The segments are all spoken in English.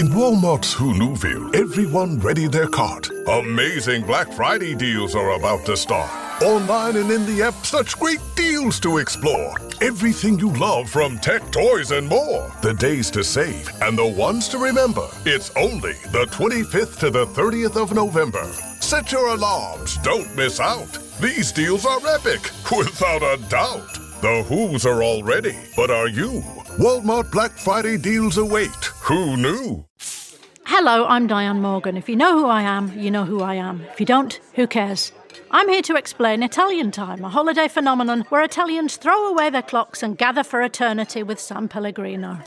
In Walmart's Who-Newville, everyone ready their cart. Amazing Black Friday deals are about to start. Online and in the app, such great deals to explore. Everything you love from tech, toys, and more. The days to save and the ones to remember. It's only the 25th to the 30th of November. Set your alarms. Don't miss out. These deals are epic, without a doubt. The Who's are all ready, but are you? Walmart Black Friday deals await. Who knew? Hello, I'm Diane Morgan. If you know who I am, you know who I am. If you don't, who cares? I'm here to explain Italian Time, a holiday phenomenon where Italians throw away their clocks and gather for eternity with San Pellegrino.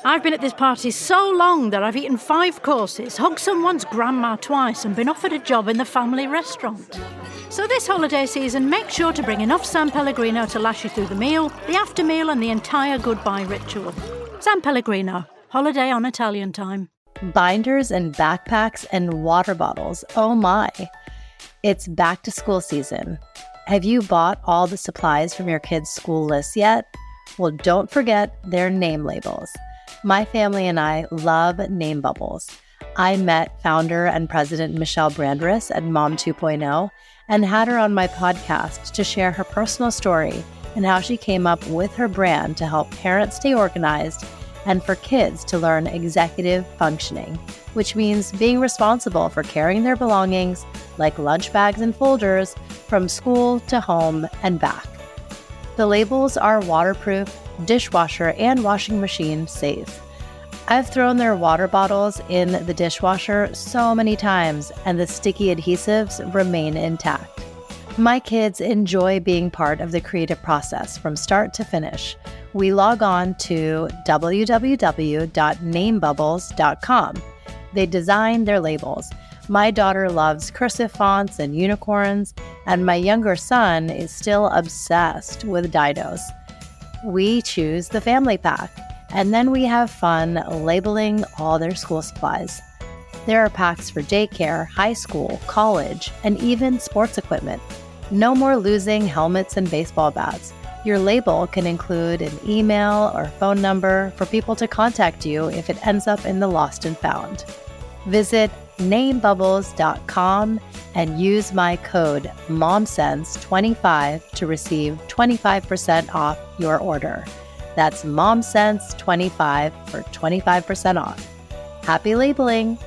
I've been at this party so long that I've eaten 5 courses, hugged someone's grandma twice, and been offered a job in the family restaurant. So this holiday season, make sure to bring enough San Pellegrino to last you through the meal, the after meal, and the entire goodbye ritual. San Pellegrino, holiday on Italian Time. Binders and backpacks and water bottles. Oh my. It's back to school season. Have you bought all the supplies from your kids' school list yet? Well, don't forget their name labels. My family and I love name bubbles. I met founder and president Michelle Brandriss at Mom 2.0 and had her on my podcast to share her personal story and how she came up with her brand to help parents stay organized and for kids to learn executive functioning, which means being responsible for carrying their belongings like lunch bags and folders from school to home and back. The labels are waterproof, dishwasher, and washing machine safe. I've thrown their water bottles in the dishwasher so many times, and the sticky adhesives remain intact. My kids enjoy being part of the creative process from start to finish. We log on to www.namebubbles.com. They design their labels. My daughter loves cursive fonts and unicorns, and my younger son is still obsessed with dinos. We choose the family pack, and then we have fun labeling all their school supplies. There are packs for daycare, high school, college, and even sports equipment. No more losing helmets and baseball bats. Your label can include an email or phone number for people to contact you if it ends up in the lost and found. Visit namebubbles.com and use my code MOMSENSE25 to receive 25% off your order. That's MOMSENSE25 for 25% off. Happy labeling!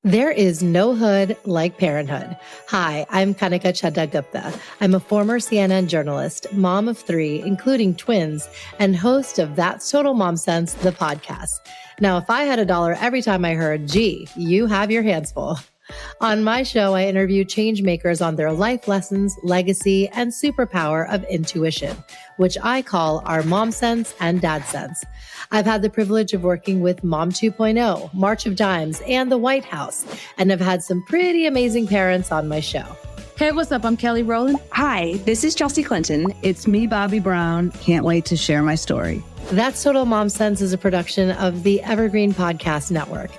There is no hood like parenthood. Hi, I'm Kanika Chadda Gupta. I'm a former CNN journalist, mom of 3, including twins, and host of That's Total Mom Sense, the podcast. Now, if I had $1 every time I heard, gee, you have your hands full. On my show, I interview change makers on their life lessons, legacy, and superpower of intuition, which I call our mom sense and dad sense. I've had the privilege of working with Mom 2.0, March of Dimes, and the White House, and have had some pretty amazing parents on my show. Hey, what's up? I'm Kelly Rowland. Hi, this is Chelsea Clinton. It's me, Bobby Brown. Can't wait to share my story. That's Total Mom Sense is a production of the Evergreen Podcast Network.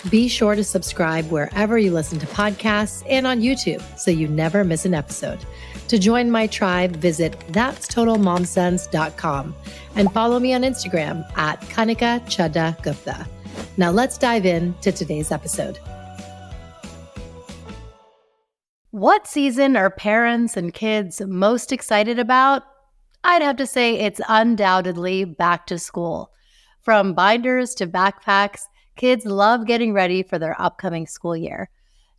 Be sure to subscribe wherever you listen to podcasts and on YouTube so you never miss an episode. To join my tribe, visit that'stotalmomsense.com and follow me on Instagram at Kanika Chadda Gupta. Now let's dive into today's episode. What season are parents and kids most excited about? I'd have to say it's undoubtedly back to school. From binders to backpacks, kids love getting ready for their upcoming school year.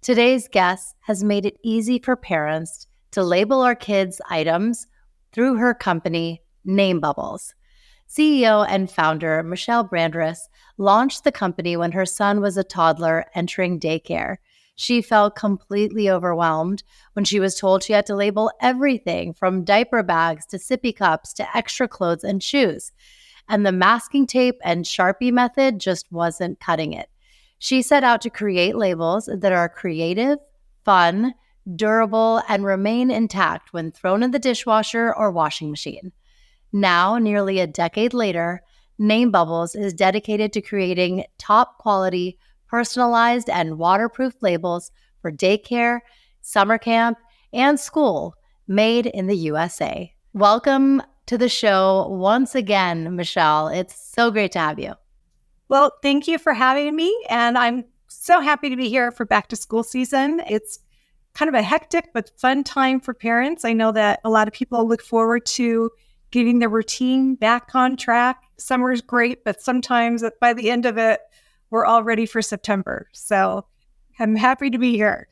Today's guest has made it easy for parents to label our kids' items through her company, Name Bubbles. CEO and founder Michelle Brandriss launched the company when her son was a toddler entering daycare. She felt completely overwhelmed when she was told she had to label everything from diaper bags to sippy cups to extra clothes and shoes. And the masking tape and Sharpie method just wasn't cutting it. She set out to create labels that are creative, fun, durable, and remain intact when thrown in the dishwasher or washing machine. Now, nearly a decade later, Name Bubbles is dedicated to creating top-quality, personalized and waterproof labels for daycare, summer camp, and school made in the USA. Welcome to the show once again, Michelle. It's so great to have you. Well, thank you for having me. And I'm so happy to be here for back to school season. It's kind of a hectic but fun time for parents. I know that a lot of people look forward to getting their routine back on track. Summer is great, but sometimes by the end of it, we're all ready for September. So I'm happy to be here.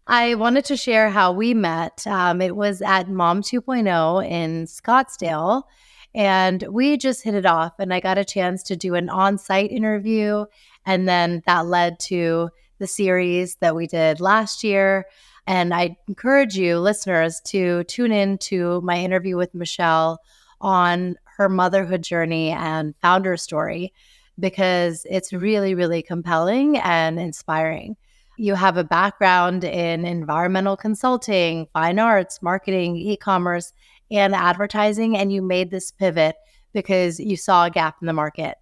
I wanted to share how we met. It was at Mom 2.0 in Scottsdale, and we just hit it off. And I got a chance to do an on-site interview, and then that led to the series that we did last year. And I encourage you, listeners, to tune in to my interview with Michelle on her motherhood journey and founder story, because it's really, really compelling and inspiring. You have a background in environmental consulting, fine arts, marketing, e-commerce, and advertising, and you made this pivot because you saw a gap in the market.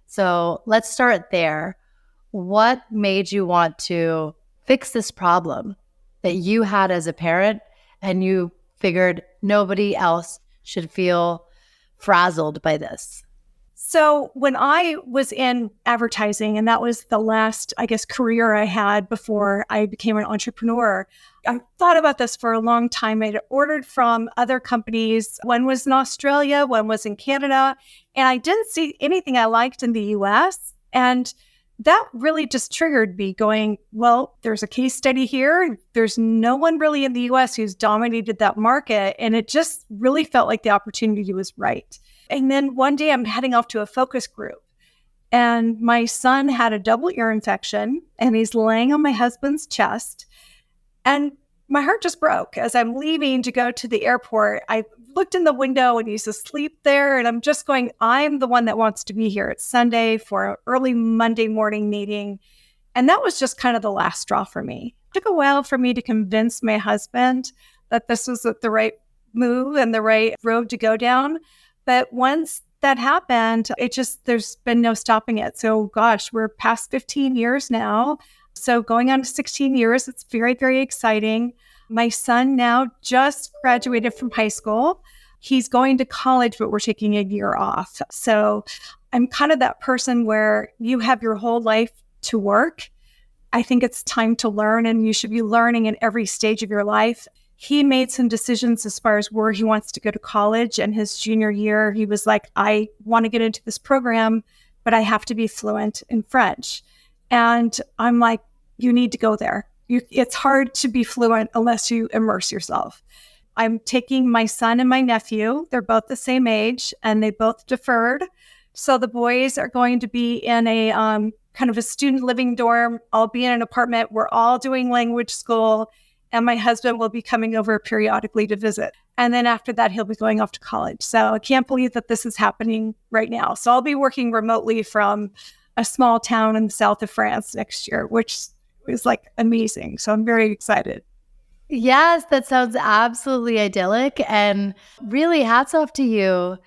So let's start there. What made you want to fix this problem that you had as a parent, and you figured nobody else should feel frazzled by this? So when I was in advertising, and that was the last, career I had before I became an entrepreneur, I thought about this for a long time. I'd ordered from other companies. One was in Australia, one was in Canada, and I didn't see anything I liked in the US. And that really just triggered me going, well, there's a case study here. There's no one really in the US who's dominated that market. And it just really felt like the opportunity was right. And then one day I'm heading off to a focus group, and my son had a double ear infection, and he's laying on my husband's chest. And my heart just broke. As I'm leaving to go to the airport, I looked in the window and he's asleep there. And I'm just going, I'm the one that wants to be here. It's Sunday for an early Monday morning meeting. And that was just kind of the last straw for me. It took a while for me to convince my husband that this was the right move and the right road to go down. But once that happened, there's been no stopping it. So gosh, we're past 15 years now. So going on to 16 years, it's very, very exciting. My son now just graduated from high school. He's going to college, but we're taking a year off. So I'm kind of that person where you have your whole life to work. I think it's time to learn, and you should be learning in every stage of your life. He made some decisions as far as where he wants to go to college. And his junior year, he was like, I want to get into this program, but I have to be fluent in French. And I'm like, you need to go there. It's hard to be fluent unless you immerse yourself. I'm taking my son and my nephew. They're both the same age, and they both deferred. So the boys are going to be in a kind of a student living dorm. I'll be in an apartment. We're all doing language school. And my husband will be coming over periodically to visit. And then after that, he'll be going off to college. So I can't believe that this is happening right now. So I'll be working remotely from a small town in the south of France next year, which is like amazing. So I'm very excited. Yes, that sounds absolutely idyllic. And really hats off to you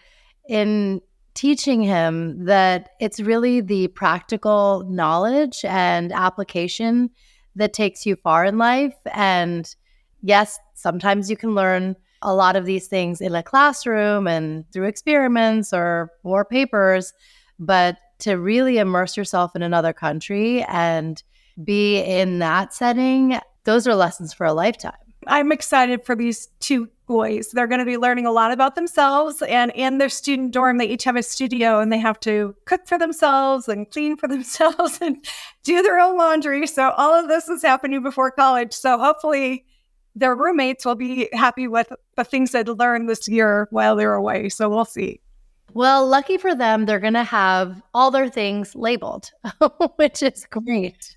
in teaching him that it's really the practical knowledge and application that takes you far in life. And yes, sometimes you can learn a lot of these things in a classroom and through experiments or more papers, but to really immerse yourself in another country and be in that setting, those are lessons for a lifetime. I'm excited for these two boys. They're going to be learning a lot about themselves, and in their student dorm, they each have a studio, and they have to cook for themselves and clean for themselves and do their own laundry. So all of this is happening before college. So hopefully their roommates will be happy with the things they learned this year while they're away. So we'll see. Well, lucky for them, they're going to have all their things labeled, which is great.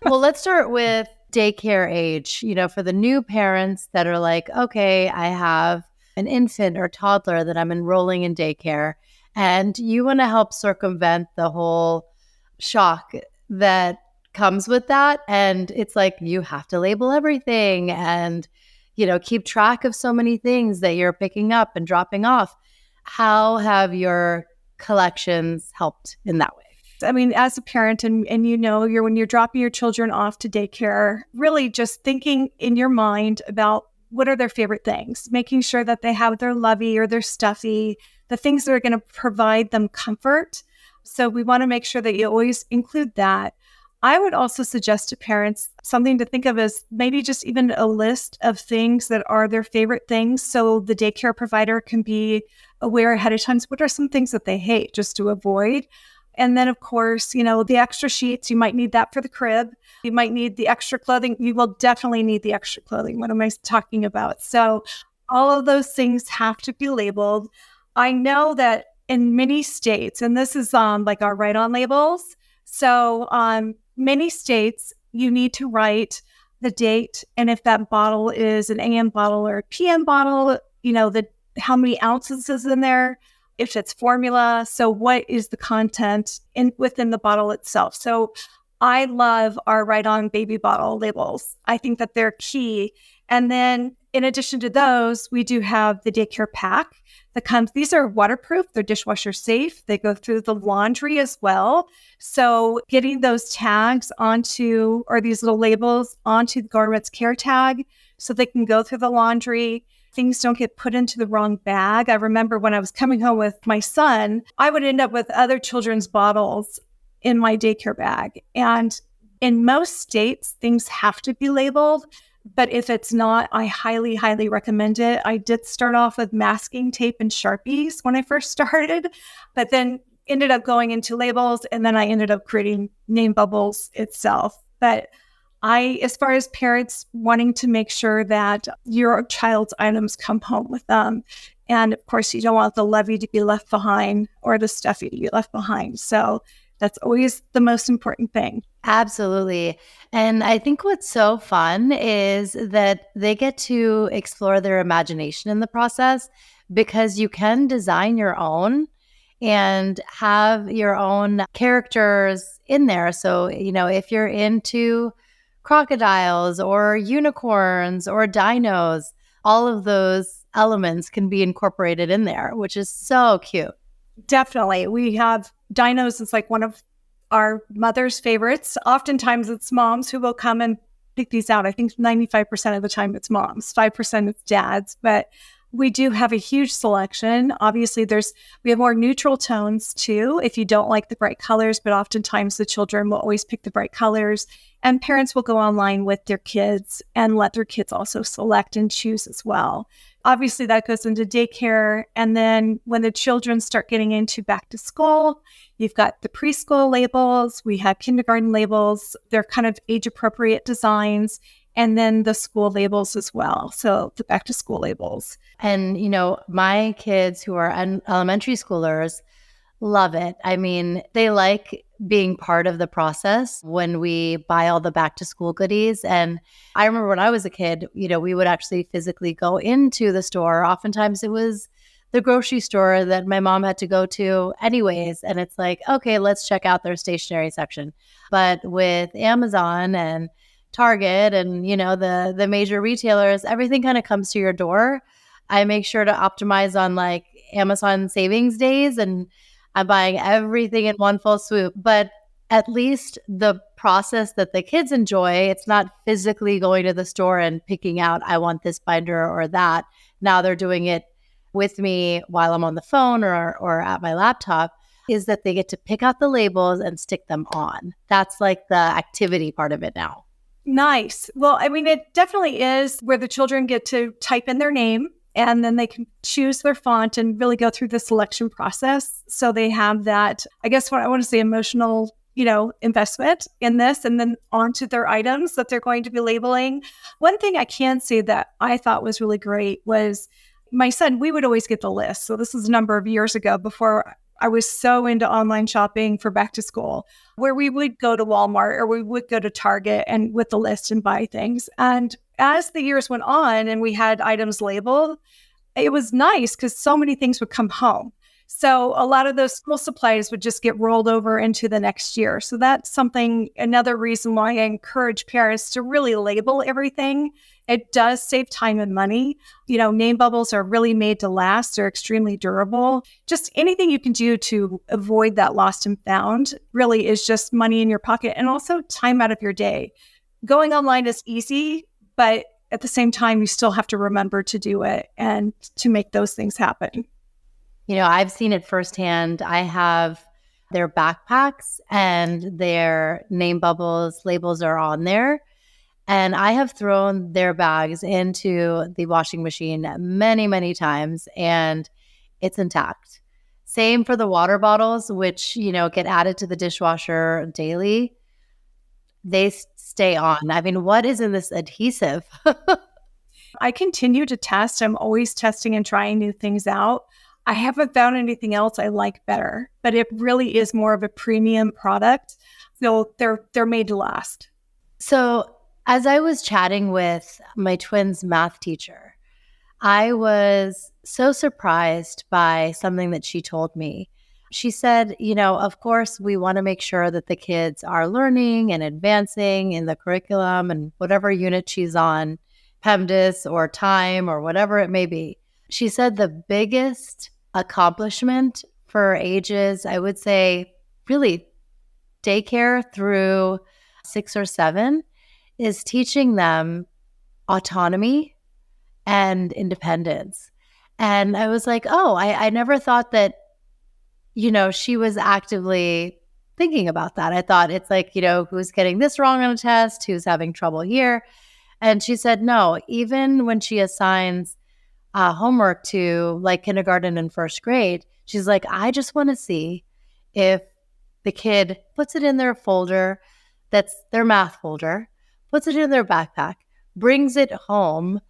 Well, let's start with daycare age, for the new parents that are like, okay, I have an infant or toddler that I'm enrolling in daycare, and you want to help circumvent the whole shock that comes with that. And it's like, you have to label everything and, keep track of so many things that you're picking up and dropping off. How have your collections helped in that way? I mean, as a parent, and when you're dropping your children off to daycare, really just thinking in your mind about what are their favorite things, making sure that they have their lovey or their stuffy, the things that are going to provide them comfort. So we want to make sure that you always include that. I would also suggest to parents something to think of as maybe just even a list of things that are their favorite things. So the daycare provider can be aware ahead of time. What are some things that they hate just to avoid? And then, of course, the extra sheets, you might need that for the crib. You might need the extra clothing. You will definitely need the extra clothing. What am I talking about? So all of those things have to be labeled. I know that in many states, and this is like our write-on labels. So many states, you need to write the date. And if that bottle is an AM bottle or a PM bottle, how many ounces is in there, if it's formula. So what is the content within the bottle itself? So I love our write-on baby bottle labels. I think that they're key. And then in addition to those, we do have the daycare pack that comes. These are waterproof. They're dishwasher safe. They go through the laundry as well. So getting those tags onto, or these little labels onto the garment's care tag so they can go through the laundry. Things don't get put into the wrong bag. I remember when I was coming home with my son, I would end up with other children's bottles in my daycare bag. And in most states, things have to be labeled. But if it's not, I highly, highly recommend it. I did start off with masking tape and Sharpies when I first started, but then ended up going into labels, and then I ended up creating name bubbles itself. But as far as parents wanting to make sure that your child's items come home with them, and of course, you don't want the Lovey to be left behind or the Stuffy to be left behind. So that's always the most important thing. Absolutely. And I think what's so fun is that they get to explore their imagination in the process, because you can design your own and have your own characters in there. So, if you're into crocodiles or unicorns or dinos, all of those elements can be incorporated in there, which is so cute. Definitely. We have dinos. It's like one of our mother's favorites. Oftentimes it's moms who will come and pick these out. I think 95% of the time it's moms, 5% it's dads, but we do have a huge selection. Obviously we have more neutral tones too, if you don't like the bright colors, but oftentimes the children will always pick the bright colors, and parents will go online with their kids and let their kids also select and choose as well. Obviously that goes into daycare. And then when the children start getting into back to school, you've got the preschool labels, we have kindergarten labels. They're kind of age appropriate designs. And then the school labels as well. So the back to school labels. And, my kids who are elementary schoolers love it. I mean, they like being part of the process when we buy all the back to school goodies. And I remember when I was a kid, we would actually physically go into the store. Oftentimes it was the grocery store that my mom had to go to anyways. And it's like, okay, let's check out their stationery section. But with Amazon and Target and, the major retailers, everything kind of comes to your door. I make sure to optimize on like Amazon savings days, and I'm buying everything in one full swoop. But at least the process that the kids enjoy, it's not physically going to the store and picking out, I want this binder or that. Now they're doing it with me while I'm on the phone or at my laptop, is that they get to pick out the labels and stick them on. That's like the activity part of it now. Nice. Well, I mean, it definitely is where the children get to type in their name, and then they can choose their font and really go through the selection process. So they have that, I guess what I want to say, emotional, investment in this, and then onto their items that they're going to be labeling. One thing I can say that I thought was really great was my son, we would always get the list. So this was a number of years ago before I was so into online shopping for back to school, where we would go to Walmart or we would go to Target and with the list and buy things. And as the years went on and we had items labeled, it was nice because so many things would come home. So a lot of those school supplies would just get rolled over into the next year. So that's another reason why I encourage parents to really label everything. It does save time and money. Name bubbles are really made to last. They're extremely durable. Just anything you can do to avoid that lost and found really is just money in your pocket and also time out of your day. Going online is easy, but at the same time, you still have to remember to do it and to make those things happen. I've seen it firsthand. I have their backpacks and their name bubbles, labels are on there. And I have thrown their bags into the washing machine many, many times, and it's intact. Same for the water bottles, which, get added to the dishwasher daily. They stay on. I mean, what is in this adhesive? I continue to test. I'm always testing and trying new things out. I haven't found anything else I like better, but it really is more of a premium product. So they're made to last. So as I was chatting with my twins' math teacher, I was so surprised by something that she told me. She said, of course, we want to make sure that the kids are learning and advancing in the curriculum and whatever unit she's on, PEMDAS or time or whatever it may be. She said the biggest accomplishment for ages, I would say, really daycare through 6 or 7, is teaching them autonomy and independence. And I was like, oh, I never thought that, she was actively thinking about that. I thought it's like, who's getting this wrong on a test, who's having trouble here. And she said, no, even when she assigns homework to like kindergarten and first grade, she's like, I just want to see if the kid puts it in their folder, that's their math folder, puts it in their backpack, brings it home,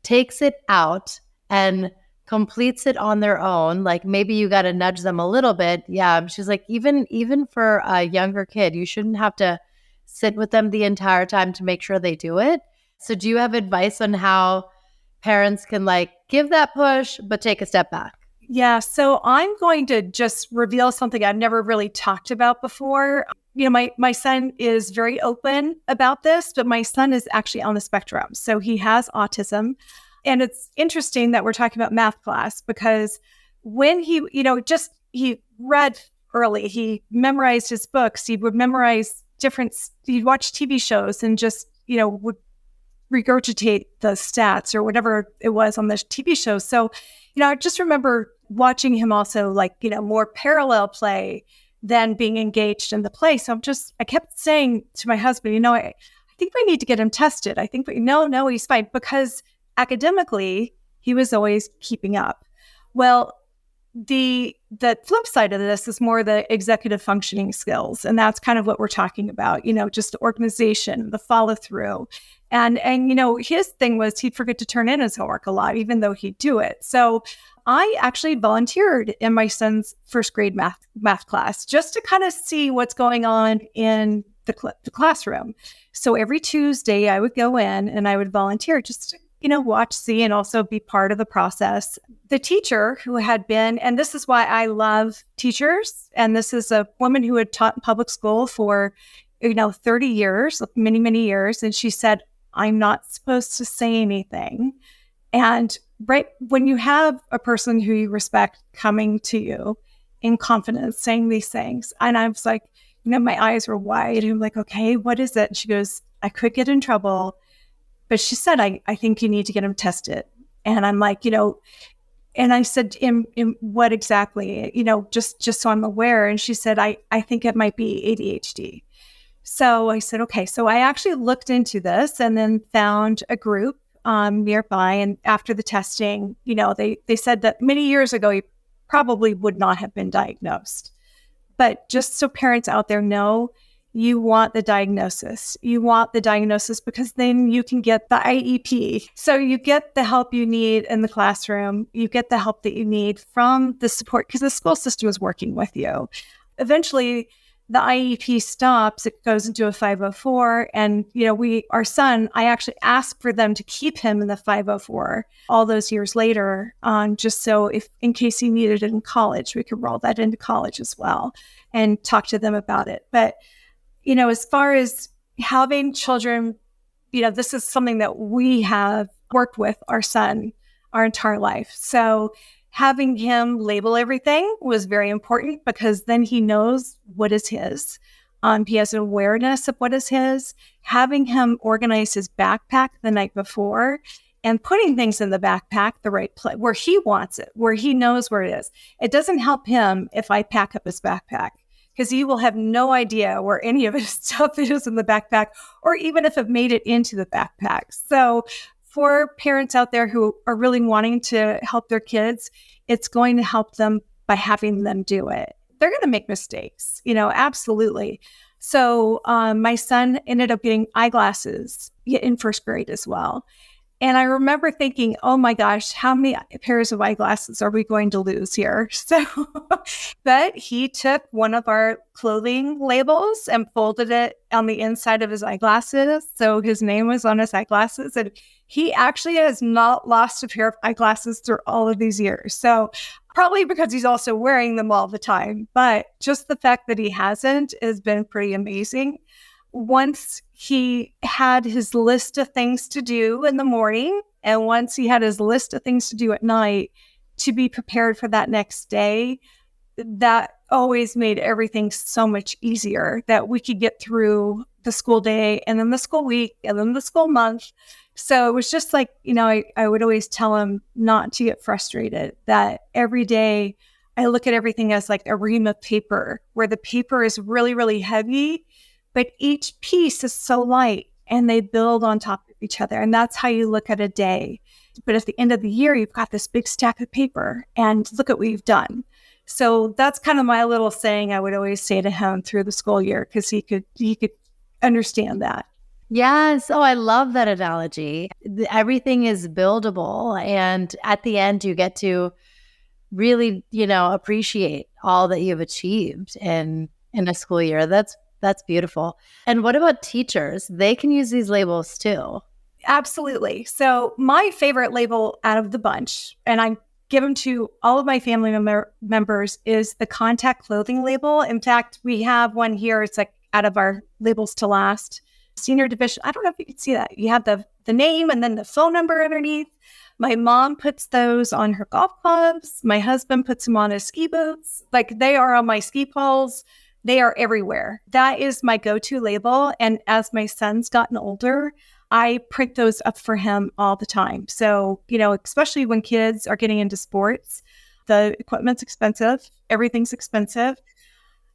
takes it out, and completes it on their own. Like maybe you got to nudge them a little bit. Yeah. She's like, even for a younger kid, you shouldn't have to sit with them the entire time to make sure they do it. So do you have advice on how parents can give that push, but take a step back? Yeah. So I'm going to just reveal something I've never really talked about before. My son is very open about this, but my son is actually on the spectrum. So he has autism. And it's interesting that we're talking about math class because when he read early, he memorized his books, he would memorize he'd watch TV shows and just, would regurgitate the stats or whatever it was on the TV show. So, I just remember watching him also more parallel play than being engaged in the play. So I kept saying to my husband, I think we need to get him tested. I think no, he's fine, because academically he was always keeping up. Well, the flip side of this is more the executive functioning skills. And that's kind of what we're talking about, just the organization, the follow through. And his thing was he'd forget to turn in his homework a lot, even though he'd do it. So I actually volunteered in my son's first grade math class just to kind of see what's going on in the classroom. So every Tuesday I would go in and I would volunteer just to watch, see, and also be part of the process. The teacher who had been, and this is why I love teachers, and this is a woman who had taught in public school for, 30 years, many, many years. And she said, I'm not supposed to say anything. And right when you have a person who you respect coming to you in confidence, saying these things, and I was like, my eyes were wide. And I'm like, okay, what is it? And she goes, I could get in trouble. But she said, I think you need to get him tested. And I'm like, and I said, in what exactly, just so I'm aware. And she said, I think it might be ADHD. So I said, okay. So I actually looked into this and then found a group nearby. And after the testing, they said that many years ago, he probably would not have been diagnosed. But just so parents out there know, you want the diagnosis. You want the diagnosis because then you can get the IEP. So you get the help you need in the classroom. You get the help that you need from the support because the school system is working with you. Eventually, the IEP stops. It goes into a 504. And, our son, I actually asked for them to keep him in the 504 all those years later, just so in case he needed it in college, we could roll that into college as well and talk to them about it. But as far as having children, this is something that we have worked with our son our entire life. So having him label everything was very important because then he knows what is his. He has an awareness of what is his. Having him organize his backpack the night before and putting things in the backpack the right place, where he wants it, where he knows where it is. It doesn't help him if I pack up his backpack. because you will have no idea where any of his stuff is in the backpack, or even if it made it into the backpack. So for parents out there who are really wanting to help their kids, it's going to help them by having them do it. They're going to make mistakes, absolutely. So my son ended up getting eyeglasses in first grade as well. And I remember thinking, oh my gosh, how many pairs of eyeglasses are we going to lose here? So, but he took one of our clothing labels and folded it on the inside of his eyeglasses. So his name was on his eyeglasses. And he actually has not lost a pair of eyeglasses through all of these years. So probably because he's also wearing them all the time. But just the fact that he hasn't has been pretty amazing. Once he had his list of things to do in the morning, and once he had his list of things to do at night to be prepared for that next day, that always made everything so much easier, that we could get through the school day and then the school week and then the school month. So it was just like, I would always tell him not to get frustrated, that every day I look at everything as like a ream of paper, where the paper is really, really heavy, but each piece is so light and they build on top of each other. And that's how you look at a day. But at the end of the year, you've got this big stack of paper and look at what you've done. So that's kind of my little saying I would always say to him through the school year, because he could understand that. Yes. Oh, I love that analogy. Everything is buildable. And at the end, you get to really, appreciate all that you've achieved in a school year. That's beautiful. And what about teachers? They can use these labels too. Absolutely. So my favorite label out of the bunch, and I give them to all of my family members, is the contact clothing label. In fact, we have one here. It's like out of our labels to last. Senior division. I don't know if you can see that. You have the name and then the phone number underneath. My mom puts those on her golf clubs. My husband puts them on his ski boots. Like, they are on my ski poles. They are everywhere. That is my go-to label. And as my son's gotten older, I print those up for him all the time. So, especially when kids are getting into sports, the equipment's expensive. Everything's expensive.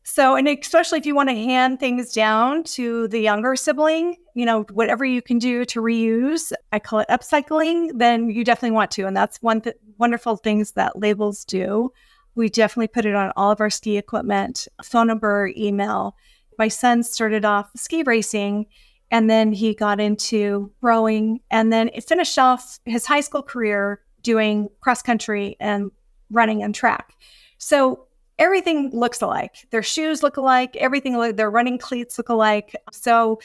So, and especially if you want to hand things down to the younger sibling, whatever you can do to reuse, I call it upcycling, then you definitely want to. And that's one wonderful things that labels do. We definitely put it on all of our ski equipment, phone number, email. My son started off ski racing, and then he got into rowing, and then it finished off his high school career doing cross country and running and track. So everything looks alike. Their shoes look alike. Their running cleats look alike. So,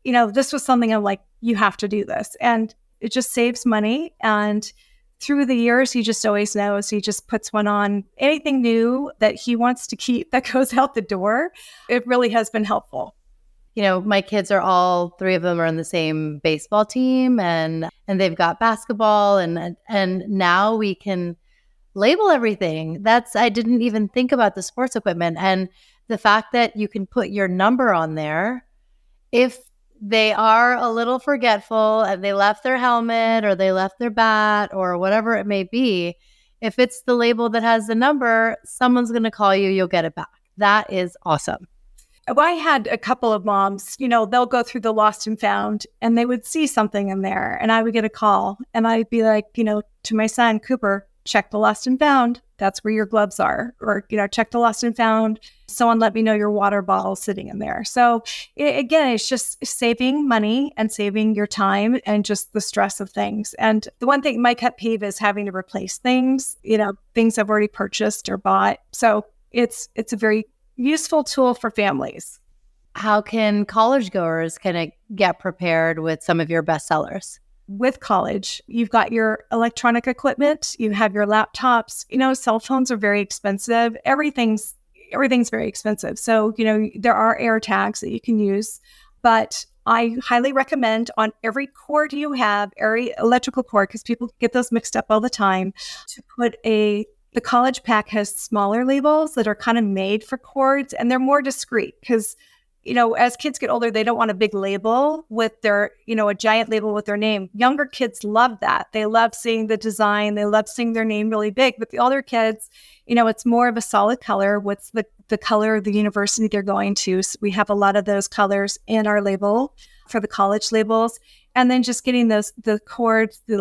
this was something I'm like, you have to do this. And it just saves money. And through the years, he just always knows. He just puts one on. Anything new that he wants to keep that goes out the door, it really has been helpful. My kids are all three of them are on the same baseball team, and they've got basketball, and now we can label everything. I didn't even think about the sports equipment, and the fact that you can put your number on there if they are a little forgetful and they left their helmet or they left their bat or whatever it may be. If it's the label that has the number, someone's going to call you, you'll get it back. That is awesome. I had a couple of moms, they'll go through the lost and found, and they would see something in there, and I would get a call, and I'd be like, to my son, Cooper, check the lost and found. That's where your gloves are. Or, check the lost and found. Someone let me know your water bottle sitting in there. So again, it's just saving money and saving your time and just the stress of things. And the one thing, my pet peeve is having to replace things, things I've already purchased or bought. So it's a very useful tool for families. How can college goers kind of get prepared with some of your bestsellers? With college, you've got your electronic equipment, you have your laptops, cell phones are very expensive. Everything's very expensive. So, there are air tags that you can use, but I highly recommend on every cord you have, every electrical cord, because people get those mixed up all the time, to put the college pack has smaller labels that are kind of made for cords, and they're more discreet because as kids get older, they don't want a big label with their, a giant label with their name. Younger kids love that. They love seeing the design. They love seeing their name really big. But the older kids, it's more of a solid color with the the color of the university they're going to. So we have a lot of those colors in our label for the college labels. And then just getting the cords, the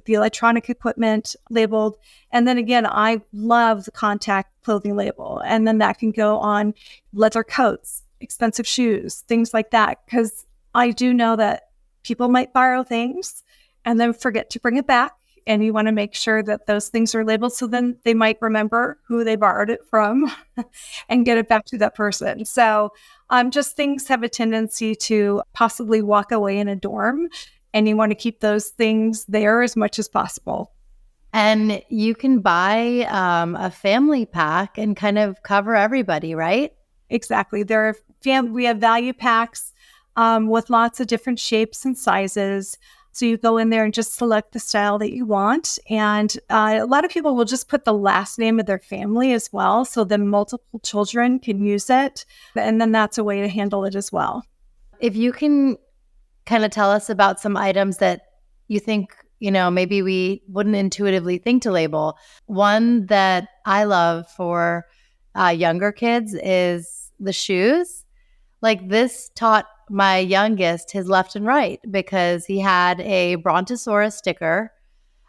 electronic equipment labeled. And then again, I love the contact clothing label. And then that can go on leather coats, expensive shoes, things like that. Because I do know that people might borrow things and then forget to bring it back. And you want to make sure that those things are labeled. So then they might remember who they borrowed it from and get it back to that person. So just things have a tendency to possibly walk away in a dorm. And you want to keep those things there as much as possible. And you can buy a family pack and kind of cover everybody, right? Exactly. We have value packs with lots of different shapes and sizes. So you go in there and just select the style that you want. And a lot of people will just put the last name of their family as well. So then multiple children can use it. And then that's a way to handle it as well. If you can kind of tell us about some items that you think, maybe we wouldn't intuitively think to label. One that I love for younger kids is the shoes. Like this taught my youngest his left and right because he had a Brontosaurus sticker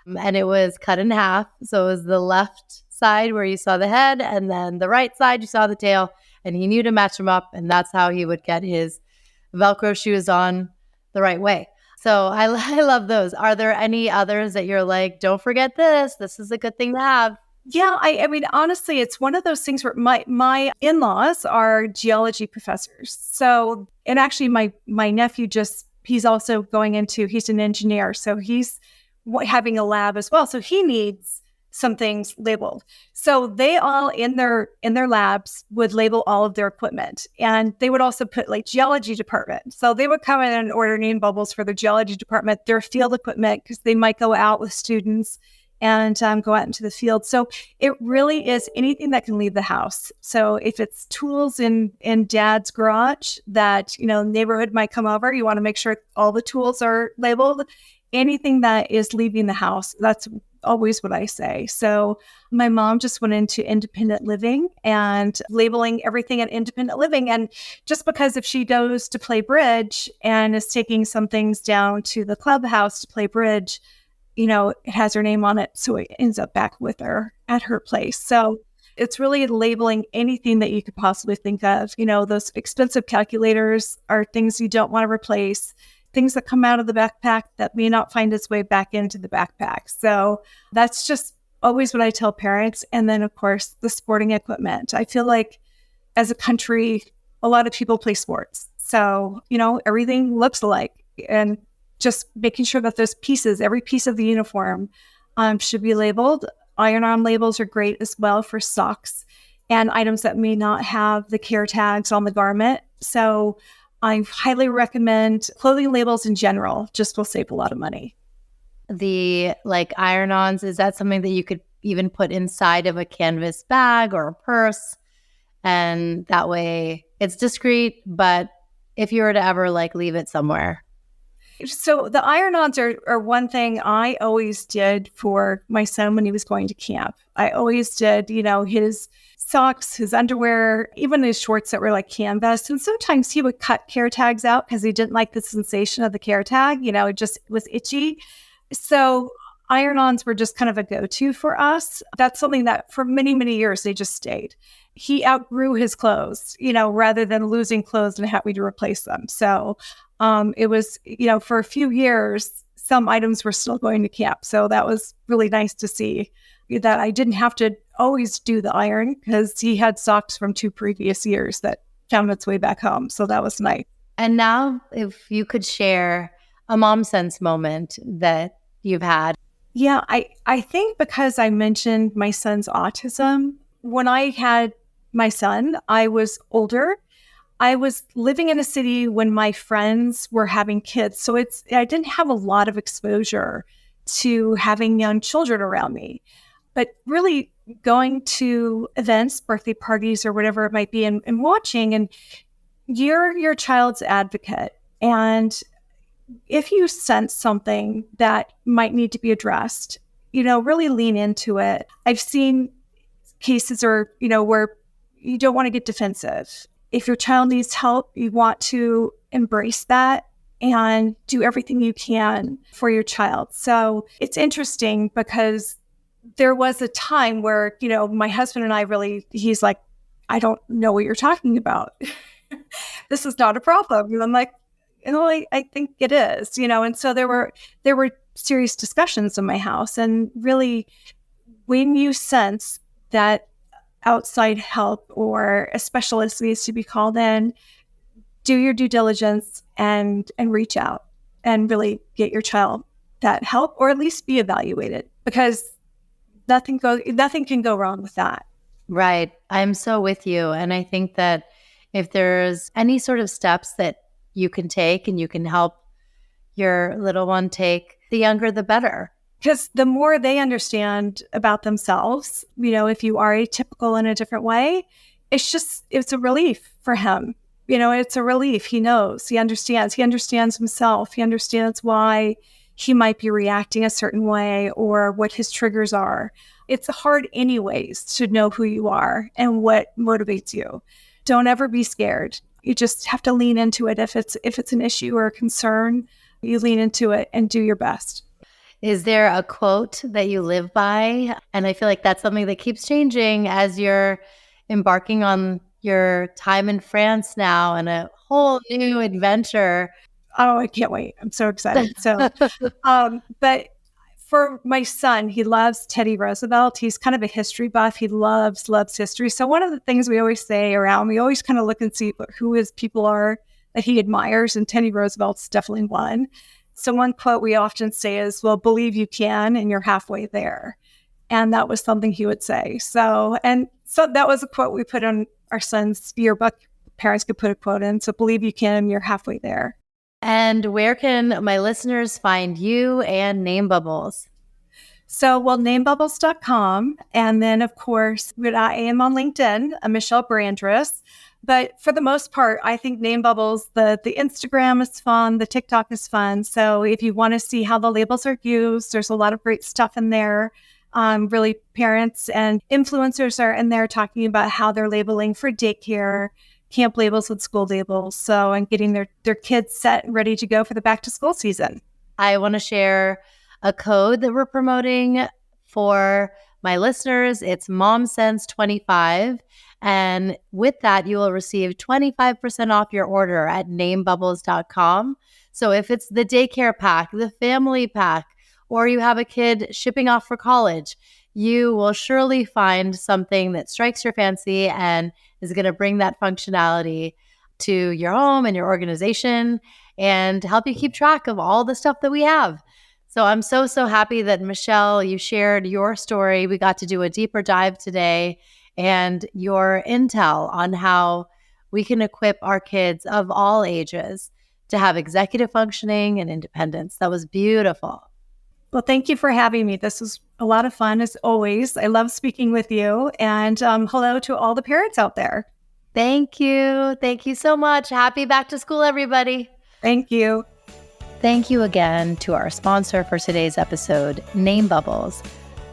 and it was cut in half. So it was the left side where you saw the head and then the right side you saw the tail, and he knew to match them up, and that's how he would get his Velcro shoes on the right way. So I love those. Are there any others that you're like, don't forget this? This is a good thing to have. Yeah, I mean, honestly, it's one of those things where my in-laws are geology professors. So, and actually my nephew he's also he's an engineer. So he's having a lab as well. So he needs some things labeled. So they all in their labs would label all of their equipment. And they would also put like geology department. So they would come in and order name bubbles for the geology department, their field equipment, because they might go out with students and go out into the field. So it really is anything that can leave the house. So if it's tools in dad's garage that, neighborhood might come over, you want to make sure all the tools are labeled. Anything that is leaving the house, that's always what I say. So my mom just went into independent living and labeling everything at independent living. And just because if she goes to play bridge and is taking some things down to the clubhouse to play bridge, it has her name on it. So it ends up back with her at her place. So it's really labeling anything that you could possibly think of. Those expensive calculators are things you don't want to replace, things that come out of the backpack that may not find its way back into the backpack. So that's just always what I tell parents. And then, of course, the sporting equipment. I feel like as a country, a lot of people play sports. So, everything looks alike. And just making sure that those pieces, every piece of the uniform should be labeled. Iron-on labels are great as well for socks and items that may not have the care tags on the garment. So I highly recommend clothing labels in general, just will save a lot of money. The iron-ons, is that something that you could even put inside of a canvas bag or a purse? And that way it's discreet, but if you were to ever like leave it somewhere. So the iron-ons are one thing I always did for my son when he was going to camp. I always did, his socks, his underwear, even his shorts that were like canvas. And sometimes he would cut care tags out because he didn't like the sensation of the care tag. It just was itchy. So iron-ons were just kind of a go-to for us. That's something that for many, many years, they just stayed. He outgrew his clothes, rather than losing clothes and having to replace them. So it was, for a few years, some items were still going to camp. So that was really nice to see that I didn't have to always do the iron because he had socks from 2 previous years that found its way back home. So that was nice. And now if you could share a mom sense moment that you've had. Yeah, I think because I mentioned my son's autism, when I had my son, I was older. I was living in a city when my friends were having kids. So I didn't have a lot of exposure to having young children around me. But really going to events, birthday parties, or whatever it might be, and watching, and you're your child's advocate. And if you sense something that might need to be addressed, really lean into it. I've seen cases where you don't want to get defensive. If your child needs help, you want to embrace that and do everything you can for your child. So it's interesting because there was a time where, my husband and I he's like, I don't know what you're talking about. This is not a problem. And I'm like, I think it is, and so there were serious discussions in my house. And really, when you sense that outside help or a specialist needs to be called in, do your due diligence and reach out and really get your child that help, or at least be evaluated, because nothing can go wrong with that. Right. I'm so with you. And I think that if there's any sort of steps that you can take and you can help your little one take, the younger, the better. Because the more they understand about themselves, if you are atypical in a different way, it's a relief for him. It's a relief. He knows, he understands himself. He understands why he might be reacting a certain way or what his triggers are. It's hard anyways to know who you are and what motivates you. Don't ever be scared. You just have to lean into it. If it's an issue or a concern, you lean into it and do your best. Is there a quote that you live by? And I feel like that's something that keeps changing as you're embarking on your time in France now and a whole new adventure. Oh, I can't wait. I'm so excited. So, but for my son, he loves Teddy Roosevelt. He's kind of a history buff. He loves history. So one of the things we always say around, we always kind of look and see who his people are that he admires. And Teddy Roosevelt's definitely one. So one quote we often say is, well, believe you can, and you're halfway there. And that was something he would say. So that was a quote we put on our son's yearbook. Parents could put a quote in. So believe you can, and you're halfway there. And where can my listeners find you and Name Bubbles? So, namebubbles.com. And then, of course, I am on LinkedIn, Michelle Brandriss. But for the most part, I think Name Bubbles, the Instagram is fun, the TikTok is fun. So if you want to see how the labels are used, there's a lot of great stuff in there. Really, parents and influencers are in there talking about how they're labeling for daycare, camp labels with school labels. So, and getting their kids set and ready to go for the back to school season. I want to share a code that we're promoting for my listeners. It's MomSense25. And with that, you will receive 25% off your order at namebubbles.com. So if it's the daycare pack, the family pack, or you have a kid shipping off for college, you will surely find something that strikes your fancy and is going to bring that functionality to your home and your organization and help you keep track of all the stuff that we have. So I'm so happy that, Michelle, you shared your story. We got to do a deeper dive today and your intel on how we can equip our kids of all ages to have executive functioning and independence. That was beautiful. Well, thank you for having me. This was a lot of fun, as always. I love speaking with you. And hello to all the parents out there. Thank you. Thank you so much. Happy back to school, everybody. Thank you. Thank you again to our sponsor for today's episode, Name Bubbles.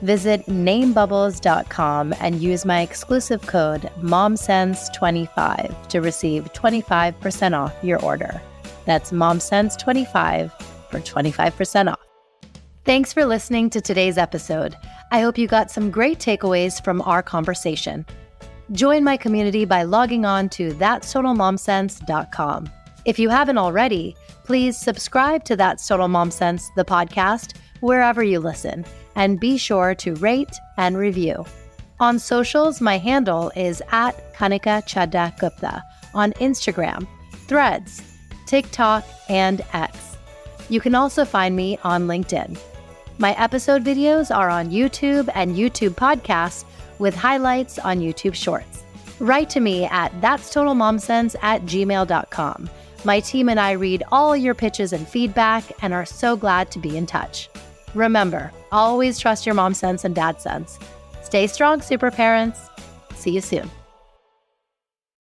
Visit namebubbles.com and use my exclusive code MomSense25 to receive 25% off your order. That's MomSense25 for 25% off. Thanks for listening to today's episode. I hope you got some great takeaways from our conversation. Join my community by logging on to that'stotalmomsense.com. If you haven't already, please subscribe to That's Total Mom Sense, the podcast, wherever you listen, and be sure to rate and review. On socials, my handle is @Kanika Chadda Gupta on Instagram, Threads, TikTok, and X. You can also find me on LinkedIn. My episode videos are on YouTube and YouTube podcasts with highlights on YouTube Shorts. Write to me at that'stotalmomsense@gmail.com. My team and I read all your pitches and feedback and are so glad to be in touch. Remember, always trust your mom sense and dad sense. Stay strong, super parents. See you soon.